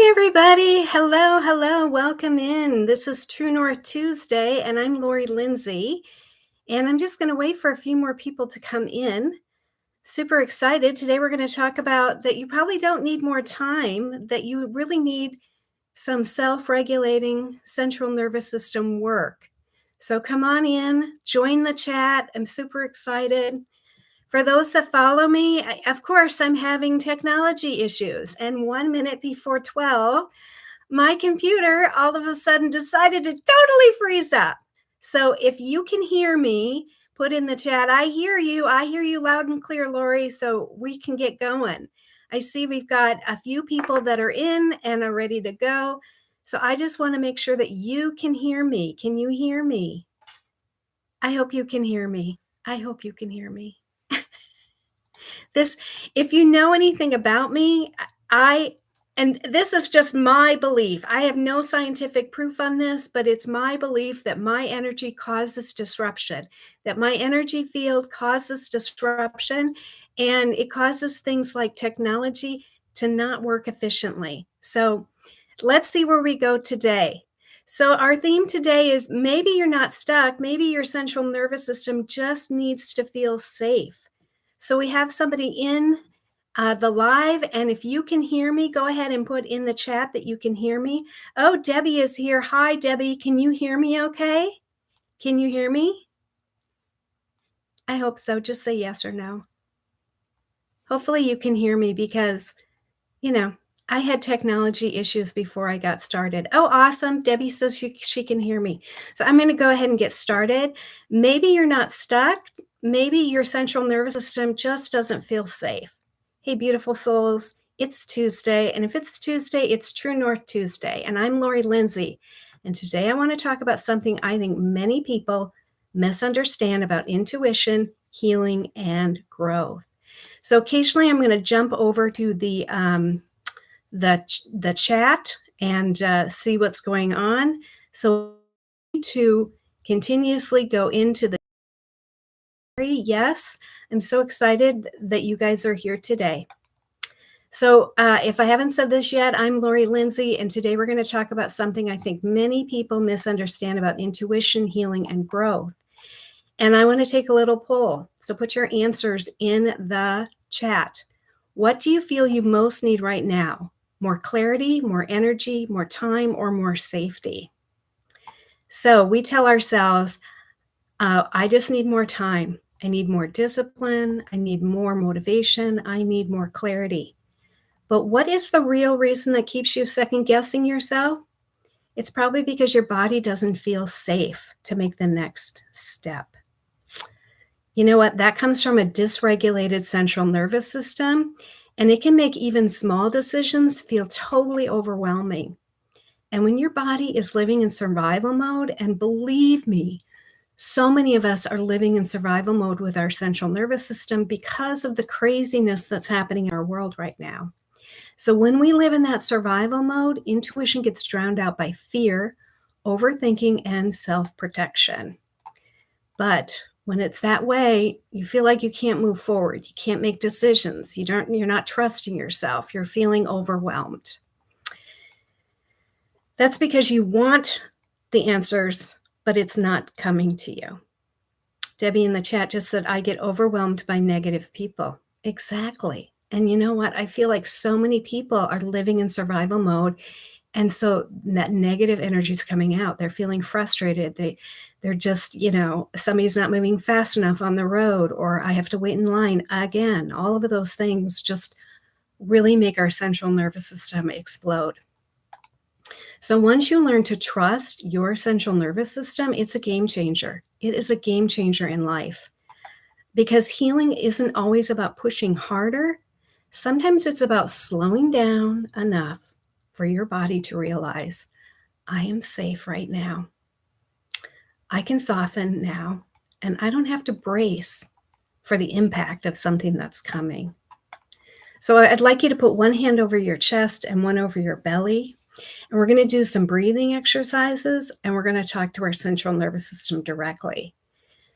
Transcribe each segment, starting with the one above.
everybody. Hello, hello. Welcome in. This is True North Tuesday, and I'm Laurie Lynnsee. And I'm just going to wait for a few more people to come in. Super excited. Today, we're going to talk about that you probably don't need more time, that you really need some self regulating central nervous system work. So come on in, join the chat. I'm super excited. For those that follow me, of course, I'm having technology issues. And 1 minute before 12, my computer all of a sudden decided to totally freeze up. So if you can hear me, put in the chat, I hear you loud and clear, Laurie, so we can get going. I see we've got a few people that are in and are ready to go. So I just want to make sure that you can hear me. Can you hear me? I hope you can hear me. I hope you can hear me. If you know anything about me, and this is just my belief. I have no scientific proof on this, but it's my belief that my energy causes disruption, that my energy field causes disruption, and it causes things like technology to not work efficiently. So let's see where we go today. So our theme today is maybe you're not stuck. Maybe your central nervous system just needs to feel safe. So we have somebody in the live, and if you can hear me, go ahead and put in the chat that you can hear me. Oh, Debbie is here. Hi, Debbie. Can you hear me okay? Can you hear me? I hope so. Just say yes or no. Hopefully you can hear me because, I had technology issues before I got started. Oh, awesome. Debbie says she can hear me. So I'm going to go ahead and get started. Maybe you're not stuck. Maybe your central nervous system just doesn't feel safe. Hey, beautiful souls, it's Tuesday. And if it's Tuesday, it's True North Tuesday. And I'm Laurie Lynnsee. And today I want to talk about something I think many people misunderstand about intuition, healing, and growth. So occasionally I'm going to jump over to the chat and see what's going on. So to continuously go into the yes, I'm so excited that you guys are here today. So if I haven't said this yet, I'm Laurie Lynnsee, and today we're going to talk about something I think many people misunderstand about intuition, healing, and growth. And I want to take a little poll. So put your answers in the chat. What do you feel you most need right now? More clarity, more energy, more time, or more safety? So we tell ourselves, I just need more time. I need more discipline. I need more motivation. I need more clarity. But what is the real reason that keeps you second guessing yourself? It's probably because your body doesn't feel safe to make the next step. You know what? That comes from a dysregulated central nervous system, and it can make even small decisions feel totally overwhelming. And when your body is living in survival mode, and believe me, so many of us are living in survival mode with our central nervous system because of the craziness that's happening in our world right now. So when we live in that survival mode, intuition gets drowned out by fear, overthinking, and self-protection. But when it's that way, you feel like you can't move forward. You can't make decisions. You're not trusting yourself. You're feeling overwhelmed. That's because you want the answers, but it's not coming to you. Debbie in the chat just said, I get overwhelmed by negative people. Exactly. And you know what? I feel like so many people are living in survival mode. And so that negative energy is coming out. They're feeling frustrated. They're just, somebody's not moving fast enough on the road, or I have to wait in line again. All of those things just really make our central nervous system explode. So once you learn to trust your central nervous system, it's a game changer. It is a game changer in life, because healing isn't always about pushing harder. Sometimes it's about slowing down enough for your body to realize, I am safe right now. I can soften now, and I don't have to brace for the impact of something that's coming. So I'd like you to put one hand over your chest and one over your belly. And we're going to do some breathing exercises, and we're going to talk to our central nervous system directly.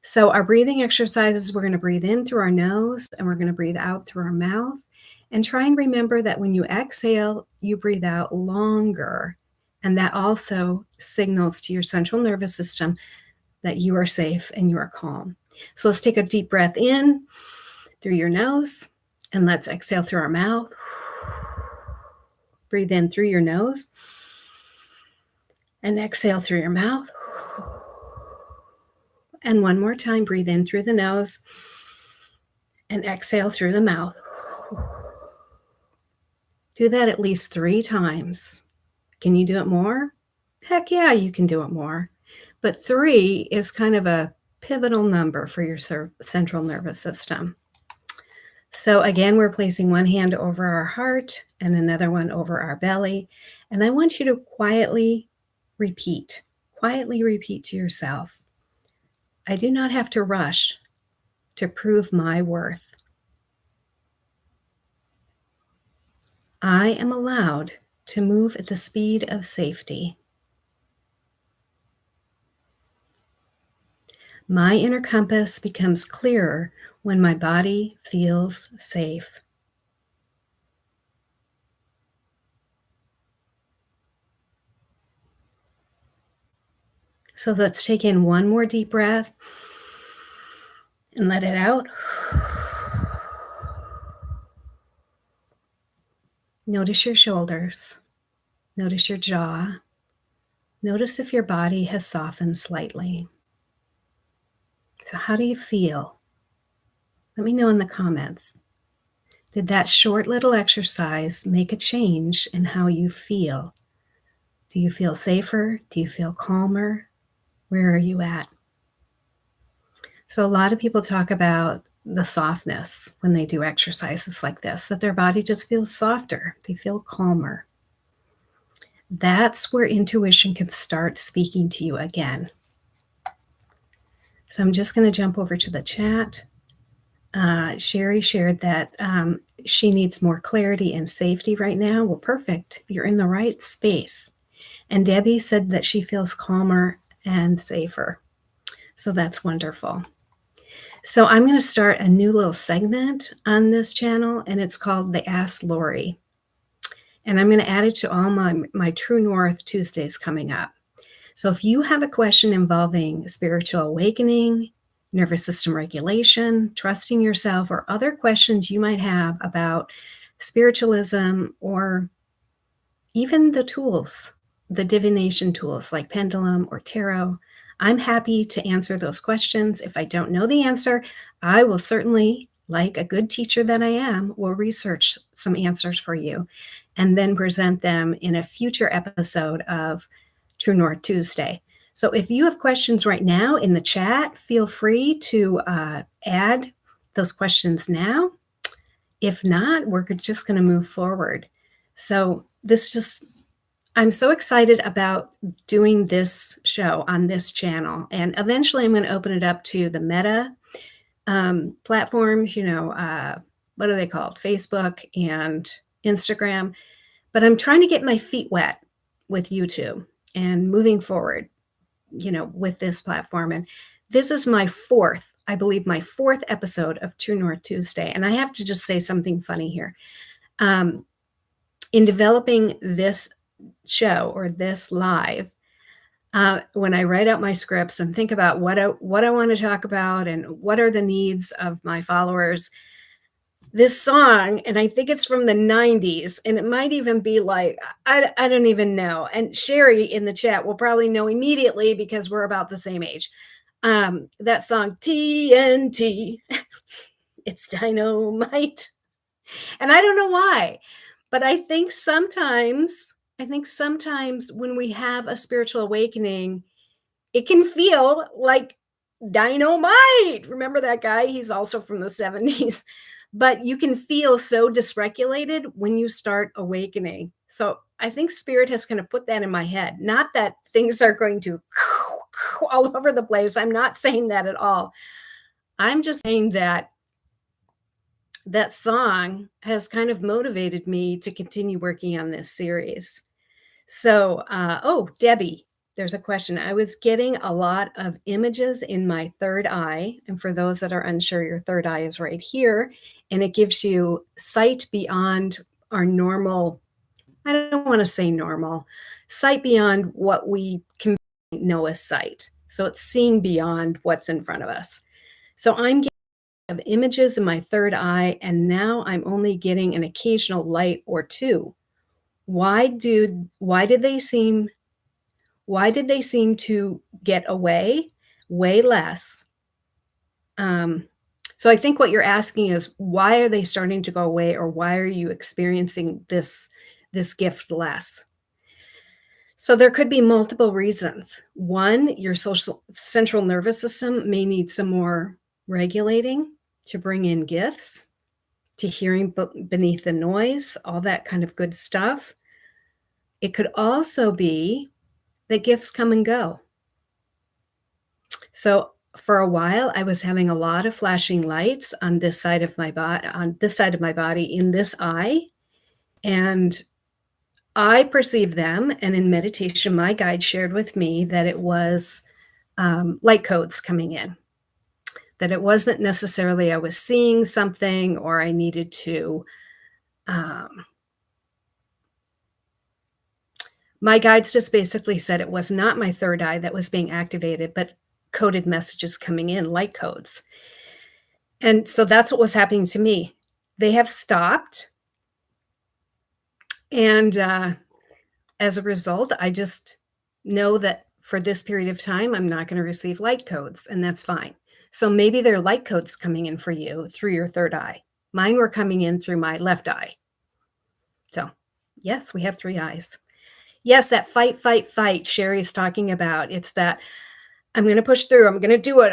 So our breathing exercises, we're going to breathe in through our nose, and we're going to breathe out through our mouth. And try and remember that when you exhale, you breathe out longer. And that also signals to your central nervous system that you are safe and you are calm. So let's take a deep breath in through your nose, and let's exhale through our mouth. Breathe in through your nose and exhale through your mouth. And one more time, breathe in through the nose and exhale through the mouth. Do that at least 3 times. Can you do it more? Heck yeah, you can do it more. But 3 is kind of a pivotal number for your central nervous system. So again, we're placing one hand over our heart and another one over our belly. And I want you to quietly repeat to yourself, I do not have to rush to prove my worth. I am allowed to move at the speed of safety. My inner compass becomes clearer when my body feels safe. So let's take in one more deep breath and let it out. Notice your shoulders. Notice your jaw. Notice if your body has softened slightly. So how do you feel? Let me know in the comments. Did that short little exercise make a change in how you feel? Do you feel safer? Do you feel calmer? Where are you at? So a lot of people talk about the softness when they do exercises like this, that their body just feels softer. They feel calmer. That's where intuition can start speaking to you again. So I'm just going to jump over to the chat. Sherry shared that she needs more clarity and safety right now. Well, perfect. You're in the right space. And Debbie said that she feels calmer and safer. So that's wonderful. So I'm going to start a new little segment on this channel, and it's called the Ask Laurie. And I'm going to add it to all my True North Tuesdays coming up. So if you have a question involving spiritual awakening, nervous system regulation, trusting yourself, or other questions you might have about spiritualism or even the tools, the divination tools like pendulum or tarot, I'm happy to answer those questions. If I don't know the answer, I will certainly, like a good teacher that I am, will research some answers for you and then present them in a future episode of True North Tuesday. So if you have questions right now in the chat, feel free to add those questions now. If not, we're just going to move forward. So I'm so excited about doing this show on this channel. And eventually I'm going to open it up to the Meta platforms, what are they called? Facebook and Instagram. But I'm trying to get my feet wet with YouTube and moving forward, with this platform. And this is my fourth episode of True North Tuesday. And I have to just say something funny here. In developing this show or this live, when I write out my scripts and think about what I want to talk about and what are the needs of my followers, this song, and I think it's from the 90s, and it might even be like, I don't even know. And Sherry in the chat will probably know immediately because we're about the same age. That song, TNT, it's dynamite. And I don't know why, but I think sometimes when we have a spiritual awakening, it can feel like dynamite. Remember that guy? He's also from the 70s. But you can feel so dysregulated when you start awakening. So I think Spirit has kind of put that in my head. Not that things are going to all over the place. I'm not saying that at all. I'm just saying that song has kind of motivated me to continue working on this series. So, Debbie, there's a question. I was getting a lot of images in my third eye. And for those that are unsure, your third eye is right here. and it gives you sight beyond our normal. I don't want to say normal, sight beyond what we can know as sight. So it's seeing beyond what's in front of us. So I'm getting of images in my third eye, and now I'm only getting an occasional light or two. Why did they seem to get away? Way less. So I think what you're asking is, why are they starting to go away, or why are you experiencing this gift less? So there could be multiple reasons. One, your social central nervous system may need some more regulating to bring in gifts, to hearing beneath the noise, all that kind of good stuff. It could also be that gifts come and go. So for a while, I was having a lot of flashing lights on this side of my body, in this eye, and I perceived them. And in meditation, my guide shared with me that it was light codes coming in. That it wasn't necessarily I was seeing something or I needed to. My guides just basically said it was not my third eye that was being activated, but coded messages coming in, light codes. And so that's what was happening to me. They have stopped. And as a result, I just know that for this period of time, I'm not going to receive light codes, and that's fine. So maybe there are light codes coming in for you through your third eye. Mine were coming in through my left eye. So yes, we have three eyes. Yes, that fight Sherry is talking about. It's that I'm going to push through. I'm going to do it.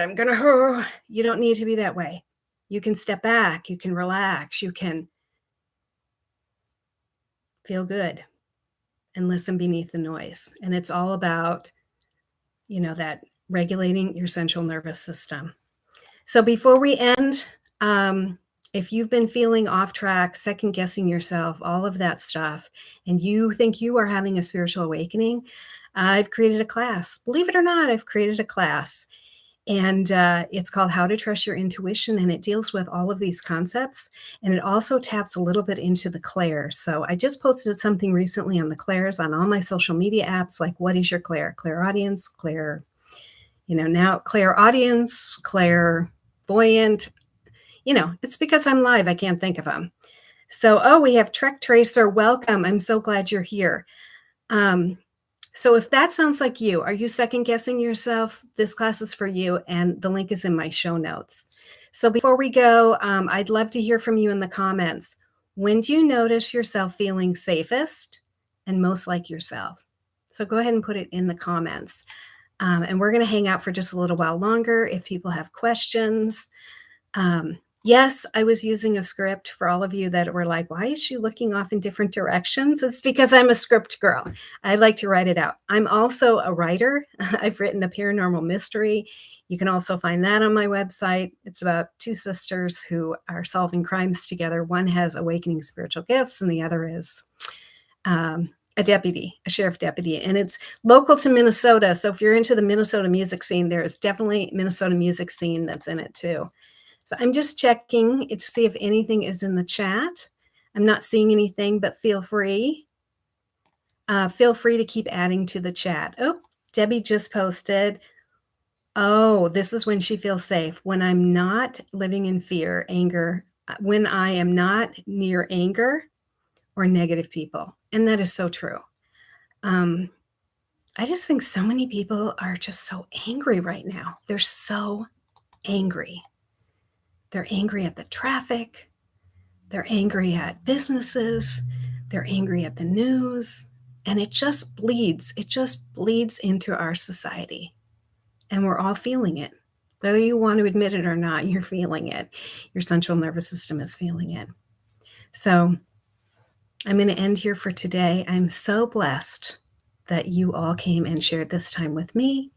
You don't need to be that way. You can step back. You can relax. You can feel good and listen beneath the noise. And it's all about, that regulating your central nervous system. So before we end, if you've been feeling off track, second guessing yourself, all of that stuff, and you think you are having a spiritual awakening, I've created a class. Believe it or not, I've created a class. And it's called How to Trust Your Intuition, and it deals with all of these concepts. And it also taps a little bit into the clairs. So I just posted something recently on the clairs on all my social media apps, like what is your clair? Clairaudience, clair, now clairaudience, clairvoyant. It's because I'm live. I can't think of them. So, we have Trek Tracer. Welcome. I'm so glad you're here. So if that sounds like you, are you second guessing yourself? This class is for you, and the link is in my show notes. So before we go, I'd love to hear from you in the comments. When do you notice yourself feeling safest and most like yourself? So go ahead and put it in the comments. And we're going to hang out for just a little while longer if people have questions. Yes, I was using a script for all of you that were like, why is she looking off in different directions? It's because I'm a script girl. I like to write it out. I'm also a writer. I've written a paranormal mystery. You can also find that on my website. It's about two sisters who are solving crimes together. One has awakening spiritual gifts, and the other is a sheriff deputy, and it's local to Minnesota. So if you're into the Minnesota music scene, there is definitely Minnesota music scene that's in it too. So I'm just checking to see if anything is in the chat. I'm not seeing anything, but feel free. Feel free to keep adding to the chat. Oh, Debbie just posted. Oh, this is when she feels safe. When I'm not living in fear, anger, when I am not near anger or negative people. And that is so true. I just think so many people are just so angry right now. They're so angry. They're angry at the traffic. They're angry at businesses. They're angry at the news. And it just bleeds. It just bleeds into our society. And we're all feeling it. Whether you want to admit it or not, you're feeling it. Your central nervous system is feeling it. So I'm going to end here for today. I'm so blessed that you all came and shared this time with me.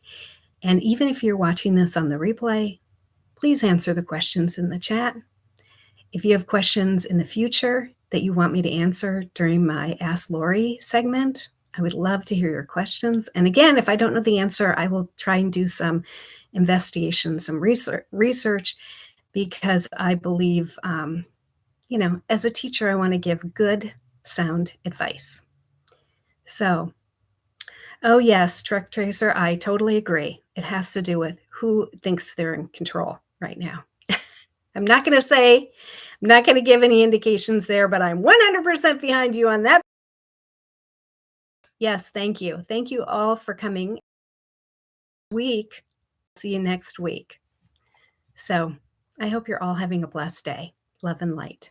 And even if you're watching this on the replay, please answer the questions in the chat. If you have questions in the future that you want me to answer during my Ask Laurie segment, I would love to hear your questions. And again, if I don't know the answer, I will try and do some investigation, some research, because I believe as a teacher, I want to give good, sound advice. So, oh, yes, truck tracer, I totally agree. It has to do with who thinks they're in control right now. I'm not going to say, I'm not going to give any indications there, but I'm 100% behind you on that. Yes, thank you. Thank you all for coming week. See you next week. So I hope you're all having a blessed day. Love and light.